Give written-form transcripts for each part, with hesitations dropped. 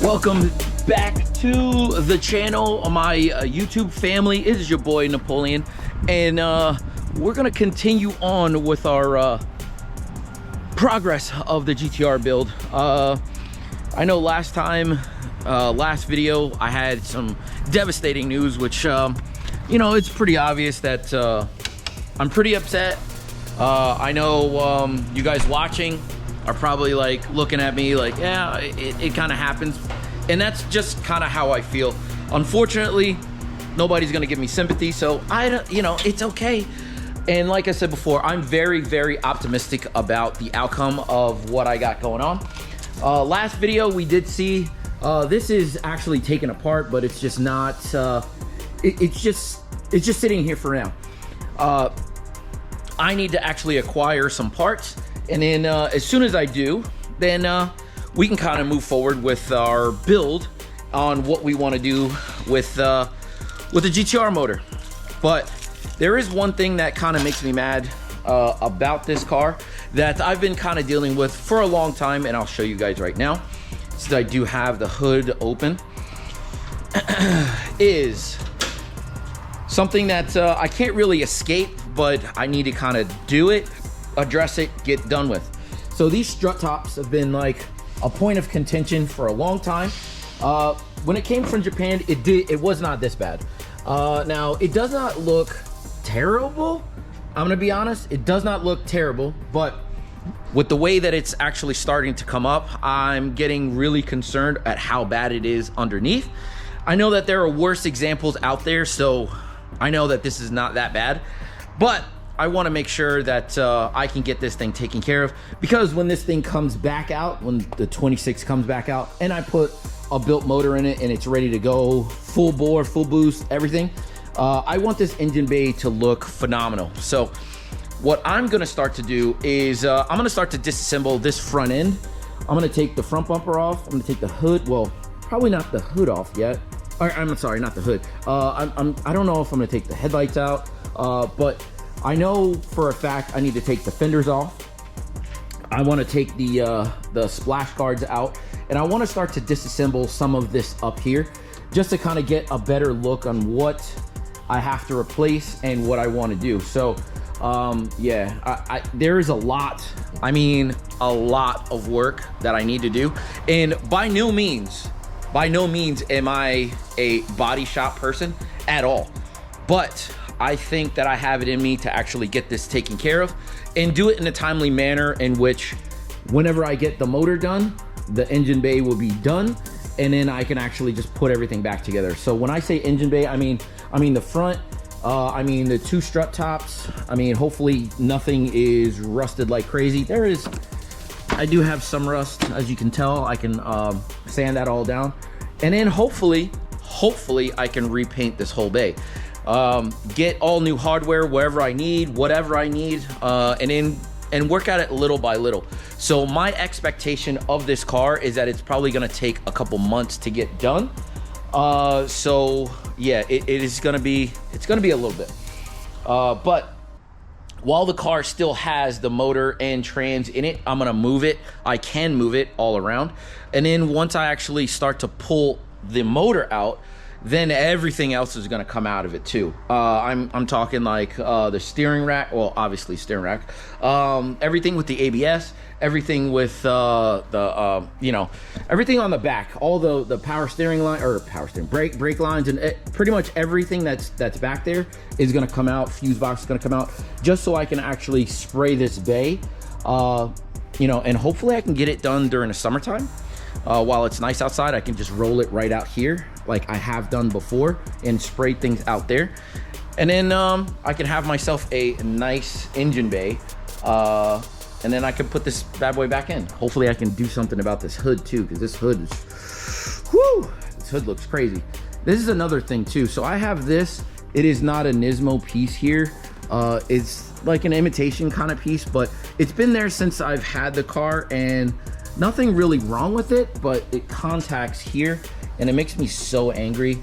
Welcome back to the channel, my YouTube family. It is your boy Napoleon, and we're gonna continue on with our progress of the GTR build. I know last video I had some devastating news, which you know, it's pretty obvious that I'm pretty upset. I know you guys watching are probably like looking at me like, yeah, it kind of happens, and that's just kind of how I feel. Unfortunately, nobody's gonna give me sympathy, so I don't, you know, it's okay. And like I said before, I'm very, very optimistic about the outcome of what I got going on. Last video we did see this is actually taken apart, but it's just not it's just sitting here for now. I need to actually acquire some parts, and then as soon as I do, then we can kind of move forward with our build on what we want to do with the GTR motor. But there is one thing that kind of makes me mad about this car that I've been kind of dealing with for a long time, and I'll show you guys right now. Since I do have the hood open, is something that I can't really escape, but I need to kind of do it, address it, get done with. So these strut tops have been like a point of contention for a long time. When it came from Japan, it was not this bad. Now it does not look terrible. I'm gonna be honest, it does not look terrible, but with the way that it's actually starting to come up, I'm getting really concerned at how bad it is underneath. I know that there are worse examples out there, so I know that this is not that bad, but I want to make sure that I can get this thing taken care of, because when this thing comes back out, when the 26 comes back out, and I put a built motor in it and it's ready to go, full bore, full boost, everything, I want this engine bay to look phenomenal. So what I'm going to start to do is I'm going to start to disassemble this front end. I'm going to take the front bumper off. I'm going to take the hood. Well, probably not the hood off yet. I'm sorry, not the hood. I don't know if I'm going to take the headlights out, but I know for a fact I need to take the fenders off. I want to take the splash guards out, and I want to start to disassemble some of this up here just to kind of get a better look on what I have to replace and what I want to do. So yeah, there is a lot, I mean a lot of work that I need to do, and by no means am I a body shop person at all, but I think that I have it in me to actually get this taken care of and do it in a timely manner, in which whenever I get the motor done, the engine bay will be done, and then I can actually just put everything back together. So when I say engine bay, I mean the front, I mean the two strut tops. I mean, hopefully nothing is rusted like crazy. I do have some rust, as you can tell. I can sand that all down, and then hopefully I can repaint this whole bay. Get all new hardware wherever I need, whatever I need, and work at it little by little. So my expectation of this car is that it's probably gonna take a couple months to get done. So yeah, it's gonna be a little bit. But while the car still has the motor and trans in it, I'm gonna move it. I can move it all around. And then once I actually start to pull the motor out, then everything else is going to come out of it too. I'm talking like the steering rack, well, obviously steering rack, everything with the ABS, everything with you know, everything on the back, all the power steering line, or brake lines, and pretty much everything that's back there is going to come out. Fuse box is going to come out, just so I can actually spray this bay, you know, and hopefully I can get it done during the summertime. While it's nice outside, I can just roll it right out here like I have done before and spray things out there. And then I can have myself a nice engine bay, and then I can put this bad boy back in. Hopefully I can do something about this hood too, because this hood is, whew, this hood looks crazy. This is another thing too. So I have this, it is not a Nismo piece here. It's like an imitation kind of piece, but it's been there since I've had the car, and nothing really wrong with it, but it contacts here, and it makes me so angry,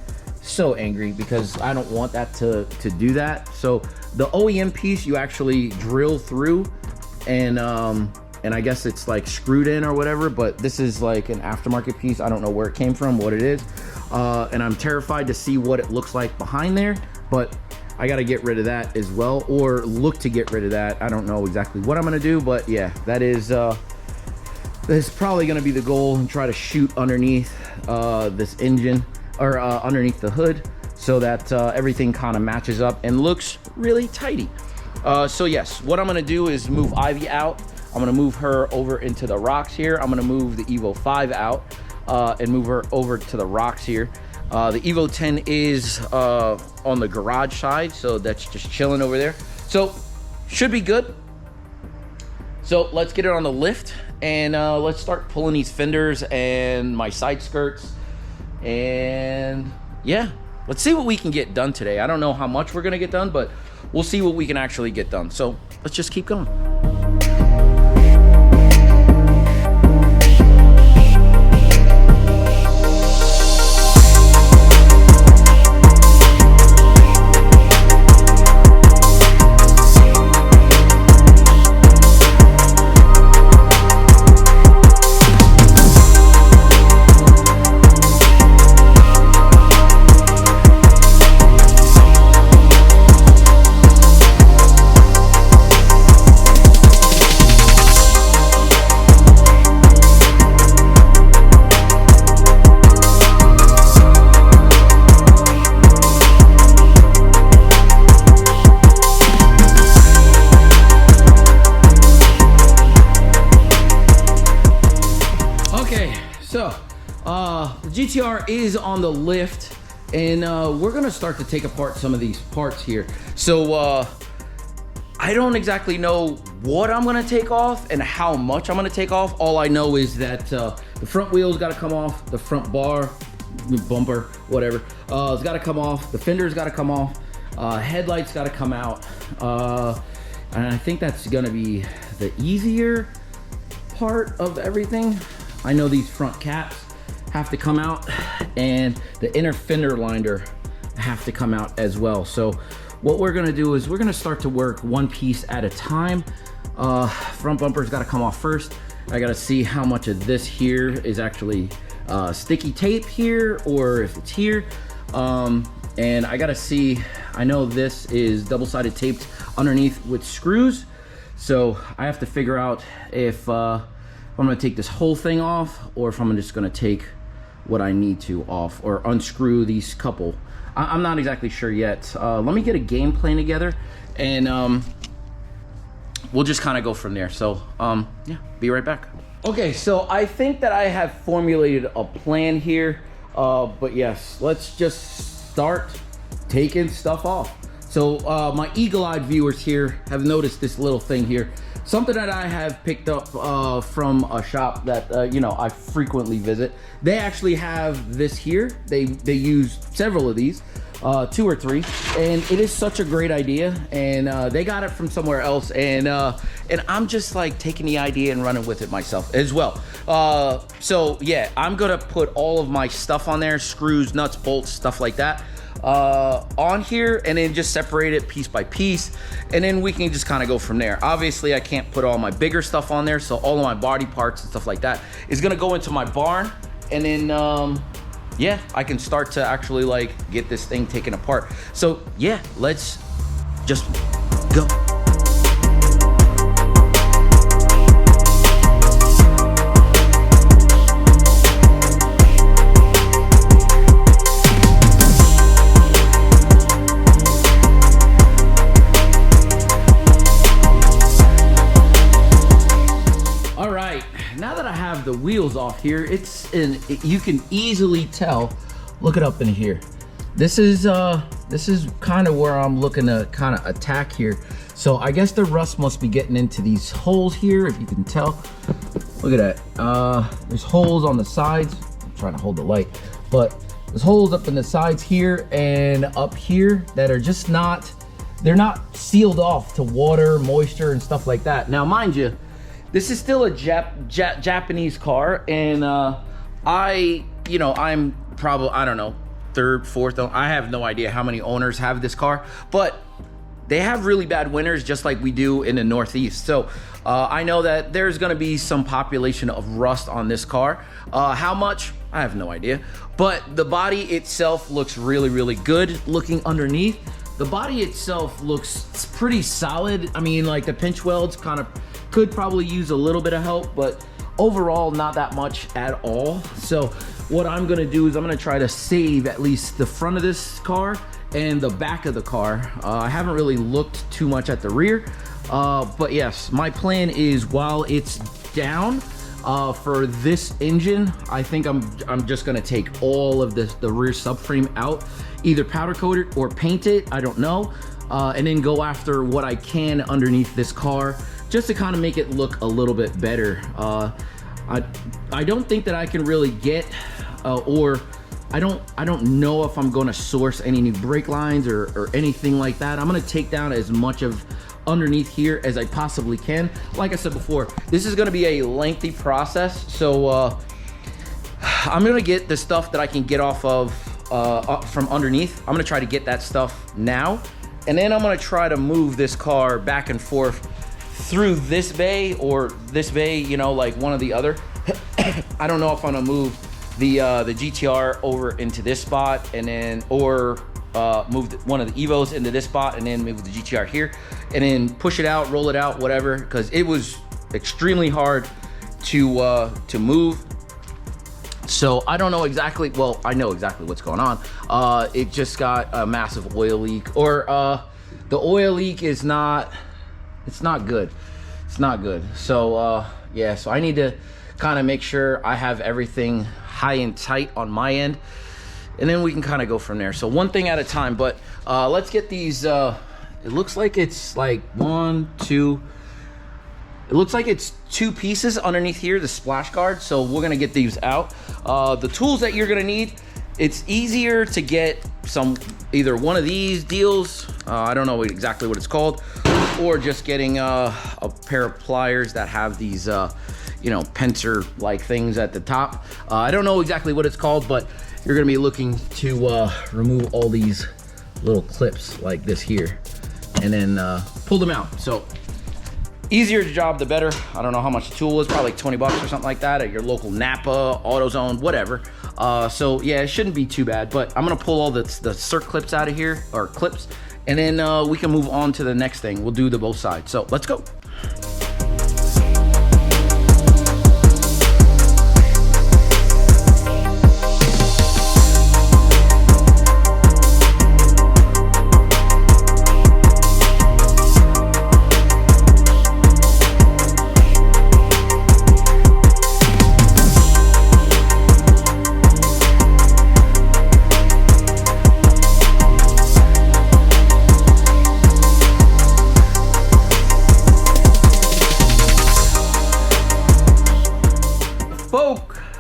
because I don't want that to do that. So the OEM piece, you actually drill through and and I guess it's like screwed in or whatever, but this is like an aftermarket piece. I don't know where it came from, what it is, and I'm terrified to see what it looks like behind there, but I got to get rid of that as well, or look to get rid of that. I don't know exactly what I'm going to do, but yeah, that is probably going to be the goal, and try to shoot underneath this engine, or underneath the hood, so that everything kind of matches up and looks really tidy. So yes, what I'm going to do is move Ivy out. I'm going to move her over into the rocks here. I'm going to move the Evo 5 out and move her over to the rocks here. The Evo 10 is on the garage side, so that's just chilling over there. So should be good. So let's get it on the lift, and let's start pulling these fenders and my side skirts, and yeah, let's see what we can get done today. I don't know how much we're gonna get done, but we'll see what we can actually get done. So let's just keep going. The GTR is on the lift, and we're gonna start to take apart some of these parts here. So I don't exactly know what I'm gonna take off and how much I'm gonna take off. All I know is that the front wheel's gotta come off, the front bumper, whatever, it's gotta come off, the fender's gotta come off, headlights gotta come out, and I think that's gonna be the easier part of everything. I know these front caps have to come out, and the inner fender liner have to come out as well. So what we're gonna do is we're gonna start to work one piece at a time. Front bumper's gotta come off first. I gotta see how much of this here is actually sticky tape here, or if it's here. And I gotta see, I know this is double-sided taped underneath with screws. So I have to figure out if I'm gonna take this whole thing off, or if I'm just gonna take what I need to off, or unscrew these couple. I'm not exactly sure yet. Let me get a game plan together, and we'll just kind of go from there. So yeah, be right back. Okay, so I think that I have formulated a plan here, but yes, let's just start taking stuff off. So my eagle-eyed viewers here have noticed this little thing here. Something that I have picked up from a shop that you know, I frequently visit. They actually have this here. They use several of these, 2 or 3, and it is such a great idea. And they got it from somewhere else, and I'm just like taking the idea and running with it myself as well. So yeah, I'm gonna put all of my stuff on there, screws, nuts, bolts, stuff like that, on here, and then just separate it piece by piece, and then we can just kind of go from there. Obviously I can't put all my bigger stuff on there, so all of my body parts and stuff like that is gonna go into my barn, and then yeah, I can start to actually like get this thing taken apart. So yeah, let's just go. The wheels off here, you can easily tell. Look it up in here. This is kind of where I'm looking to kind of attack here. So I guess the rust must be getting into these holes here, if you can tell. Look at that. There's holes on the sides. I'm trying to hold the light, but there's holes up in the sides here and up here that are just they're not sealed off to water, moisture, and stuff like that. Now, mind you, this is still a Japanese car, and I'm probably, I don't know, 3rd, 4th, I have no idea how many owners have this car, but they have really bad winters just like we do in the Northeast. So I know that there's gonna be some population of rust on this car. How much? I have no idea. But the body itself looks really, really good looking underneath. The body itself looks pretty solid. I mean, like the pinch welds kind of could probably use a little bit of help, but overall not that much at all. So what I'm gonna do is I'm gonna try to save at least the front of this car and the back of the car. I haven't really looked too much at the rear, but yes, my plan is while it's down for this engine, I think I'm just gonna take all of this, the rear subframe out, either powder coat it or paint it, I don't know, and then go after what I can underneath this car just to kind of make it look a little bit better. I don't think that I can really get or I don't know if I'm going to source any new brake lines or anything like that. I'm going to take down as much of underneath here as I possibly can. Like I said before, this is going to be a lengthy process, so I'm going to get the stuff that I can get off of from underneath. I'm going to try to get that stuff now, and then I'm going to try to move this car back and forth through this bay or this bay, you know, like one or the other. I don't know if I'm going to move the GTR over into this spot, and then move one of the Evos into this spot, and then move the GTR here, and then push it out, roll it out, whatever, because it was extremely hard to move. So I don't know exactly, well, I know exactly what's going on. It just got a massive oil leak, or the oil leak is not, it's not good. It's not good. So yeah, so I need to kind of make sure I have everything high and tight on my end, and then we can kind of go from there. So one thing at a time, but let's get these, it looks like it's like it looks like it's two pieces underneath here, the splash guard. So we're gonna get these out. The tools that you're gonna need, it's easier to get either one of these deals, I don't know exactly what it's called, or just getting a pair of pliers that have these you know, pincer like things at the top. I don't know exactly what it's called, but you're gonna be looking to remove all these little clips like this here, and then pull them out. So easier job, the better. I don't know how much the tool is, probably like 20 bucks or something like that at your local Napa, AutoZone, whatever. So yeah, it shouldn't be too bad, but I'm gonna pull all the cert clips out of here, or clips, and then we can move on to the next thing. We'll do the both sides. So let's go.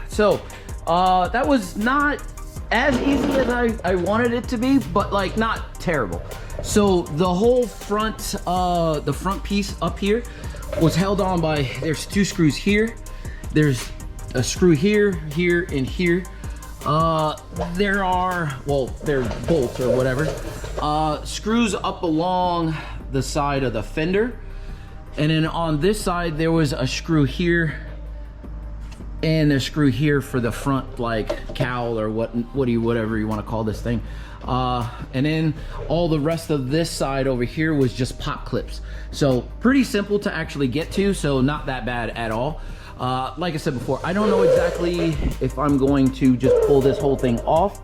So that was not as easy as I wanted it to be, but like not terrible. So the whole front, the front piece up here was held on by, there's two screws here. There's a screw here, here, and here. There are, well, they're bolts or whatever. Screws up along the side of the fender. And then on this side, there was a screw here and a screw here for the front, like cowl or whatever you want to call this thing. And then all the rest of this side over here was just pop clips. So pretty simple to actually get to, so not that bad at all. Like I said before, I don't know exactly if I'm going to just pull this whole thing off,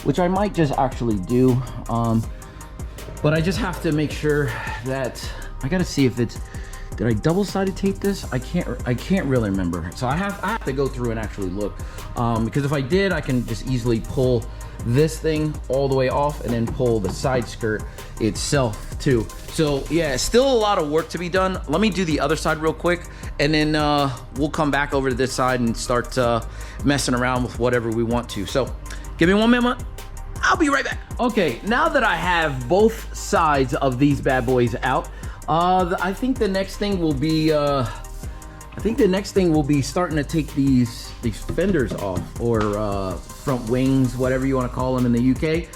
which I might just actually do. But I just have to make sure that, I gotta see if it's, did I double-sided tape this? I can't really remember. So I have to go through and actually look, because if I did, I can just easily pull this thing all the way off and then pull the side skirt itself too. So yeah, still a lot of work to be done. Let me do the other side real quick, and then we'll come back over to this side and start messing around with whatever we want to. So give me 1 minute. I'll be right back. Okay, now that I have both sides of these bad boys out, I think the next thing will be starting to take these fenders off, or front wings, whatever you want to call them in the UK.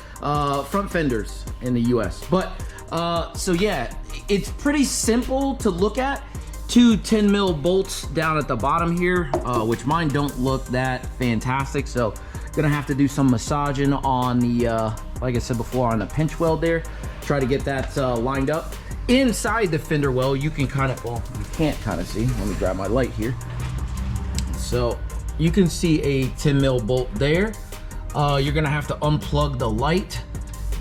Front fenders in the US. But So yeah, it's pretty simple to look at. Two 10 mil bolts down at the bottom here, which mine don't look that fantastic. So gonna have to do some massaging on the, like I said before, on the pinch weld there. Try to get that lined up. Inside the fender well, you can kind of, well, you can't kind of see. Let me grab my light here. So you can see a 10 mil bolt there. You're gonna have to unplug the light.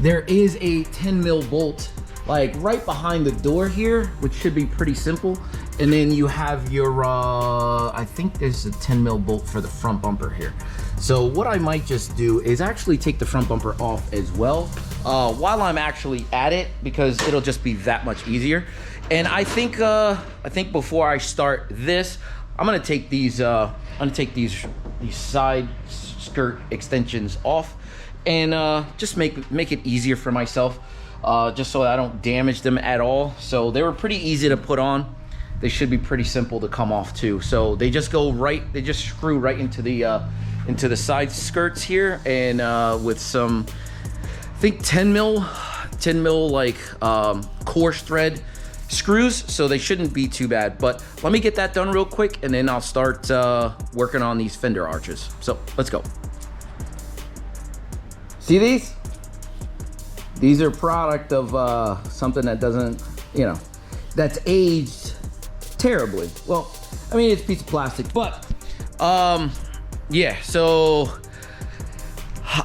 There is a 10 mil bolt like right behind the door here, which should be pretty simple. And then you have your, I think there's a 10 mil bolt for the front bumper here. So what I might just do is actually take the front bumper off as well while I'm actually at it, because it'll just be that much easier. And I think before I start this, I'm gonna take these side skirt extensions off and just make it easier for myself, just so that I don't damage them at all. So they were pretty easy to put on. They should be pretty simple to come off too. So they just go right, they just screw right into the side skirts here, and with some, I think 10 mil like coarse thread screws, so they shouldn't be too bad. But let me get that done real quick, and then I'll start working on these fender arches. So let's go. See these? These are product of something that doesn't, you know, that's aged terribly. Well, I mean, it's a piece of plastic, but yeah, so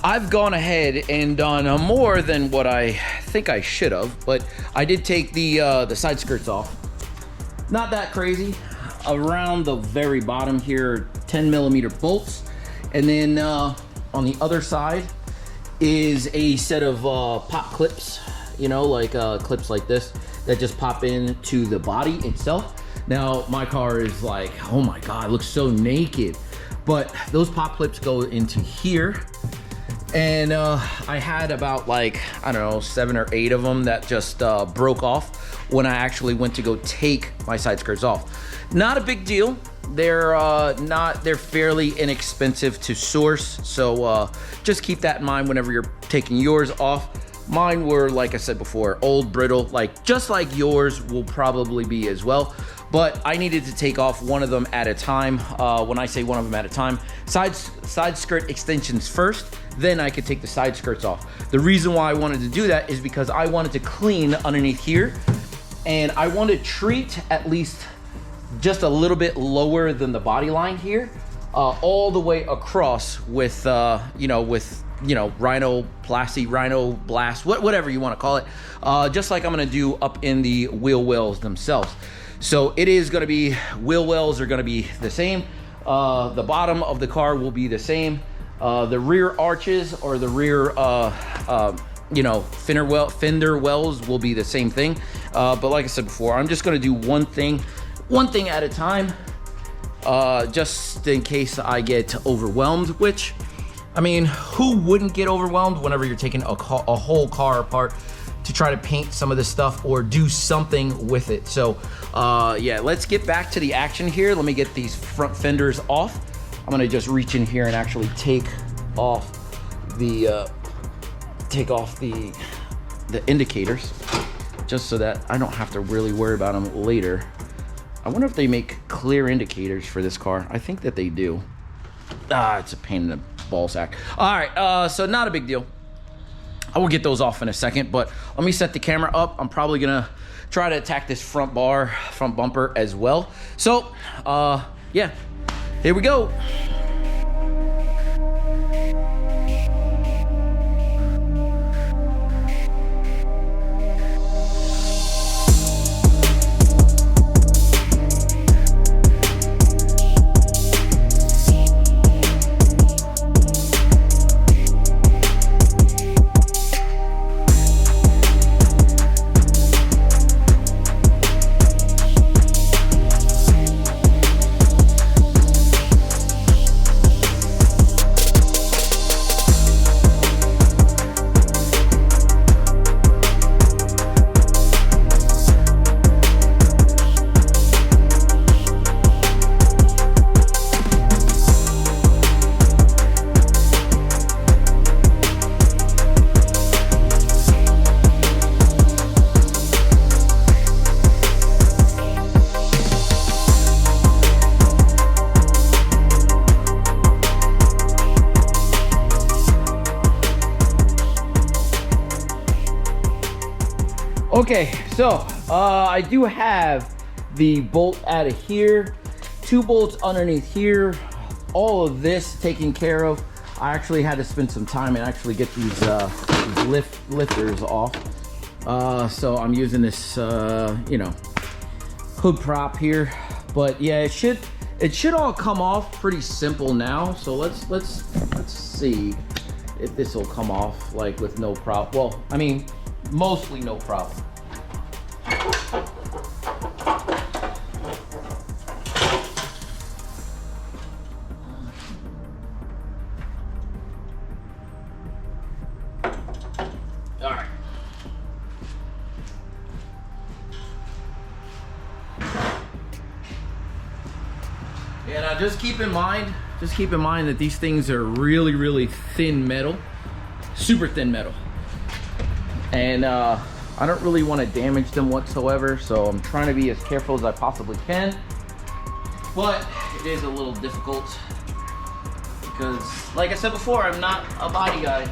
I've gone ahead and done more than what I think I should have, but I did take the side skirts off. Not that crazy. Around the very bottom here, 10 millimeter bolts, and then on the other side is a set of pop clips, you know, like clips like this that just pop into the body itself. Now my car is like, oh my god, it looks so naked, but those pop clips go into here, and I had about, like, I don't know, 7 or 8 of them that just broke off when I actually went to go take my side skirts off. Not a big deal. They're fairly inexpensive to source, so just keep that in mind whenever you're taking yours off. Mine were, like I said before, old, brittle, like just like yours will probably be as well. But I needed to take off one of them at a time. When I say one of them at a time, side skirt extensions first, then I could take the side skirts off. The reason why I wanted to do that is because I wanted to clean underneath here, and I want to treat at least just a little bit lower than the body line here, all the way across with rhinoplasty, rhino blast, whatever you want to call it, just like I'm going to do up in the wheel wells themselves. So it is going to be, wheel wells are going to be the same, the bottom of the car will be the same, the rear arches or the rear fender wells will be the same thing, but like I said before, I'm just going to do one thing at a time, just in case I get overwhelmed, which, I mean, who wouldn't get overwhelmed whenever you're taking a whole car apart to try to paint some of this stuff or do something with it. So yeah, let's get back to the action here. Let me get these front fenders off. I'm gonna just reach in here and actually take off the indicators, just so that I don't have to really worry about them later. I wonder if they make clear indicators for this car. I think that they do. It's a pain in the ball sack. All right, so not a big deal. I will get those off in a second, but let me set the camera up. I'm probably gonna try to attack this front bumper as well. So, yeah, here we go. Okay, so I do have the bolt out of here, 2 bolts underneath here, all of this taken care of. I actually had to spend some time and actually get these lifters off. So I'm using this, you know, hood prop here. But yeah, it should all come off pretty simple now. So let's see if this will come off like with no problem. Well, I mean, mostly no problem. All right. And just keep in mind that these things are really, really thin metal, super thin metal. And I don't really want to damage them whatsoever, so I'm trying to be as careful as I possibly can. But it is a little difficult because, like I said before, I'm not a body guy.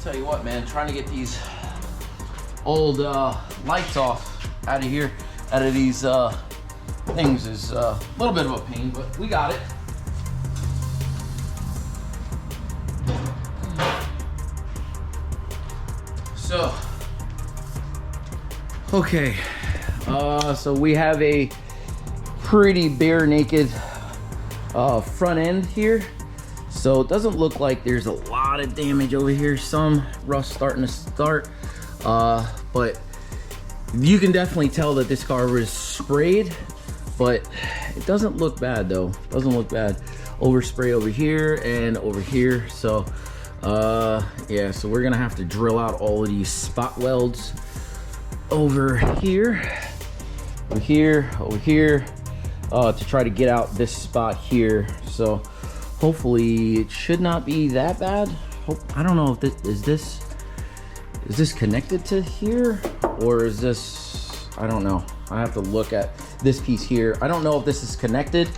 Tell you what, man, trying to get these old lights off out of here, out of these things is a little bit of a pain, but we got it. So, okay, so we have a pretty bare naked front end here. So it doesn't look like there's a lot of damage over here. Some rust starting to start, but you can definitely tell that this car was sprayed, but it doesn't look bad though. Doesn't look bad. Overspray over here and over here. So yeah, so we're gonna have to drill out all of these spot welds over here, over here, over here, to try to get out this spot here. So hopefully it should not be that bad. I don't know if this is this connected to here, or is this, I don't know. I have to look at this piece here. I don't know if this is connected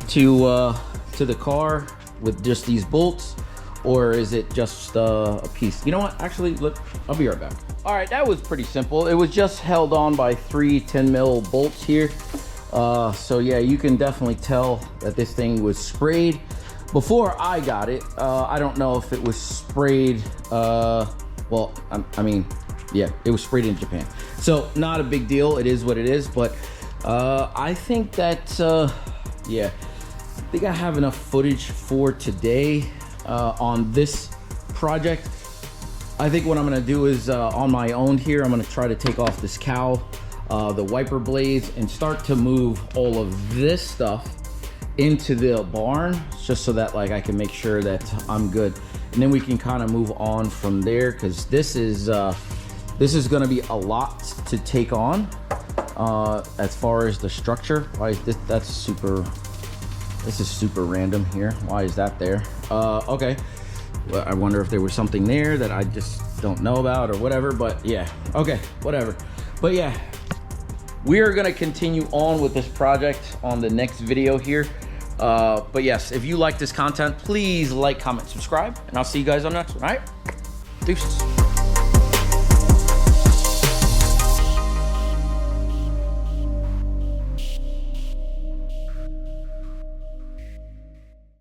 to the car with just these bolts, or is it just a piece. You know what, actually, look, I'll be right back. All right, that was pretty simple. It was just held on by 3 10 mil bolts here. So yeah, you can definitely tell that this thing was sprayed before I got it. I don't know if it was sprayed, well, I mean, yeah, it was sprayed in Japan. So not a big deal, it is what it is, but I think that, yeah, I think I have enough footage for today on this project. I think what I'm gonna do is on my own here, I'm gonna try to take off this cowl, the wiper blades, and start to move all of this stuff into the barn, just so that like I can make sure that I'm good, and then we can kind of move on from there, because this is going to be a lot to take on as far as the structure. Why is this? This is super random here. Why is that there? Okay, well, I wonder if there was something there that I just don't know about or whatever. But yeah, okay, whatever. But yeah, we are going to continue on with this project on the next video here. But yes, if you like this content, please like, comment, subscribe, and I'll see you guys on the next one. All right, deuces.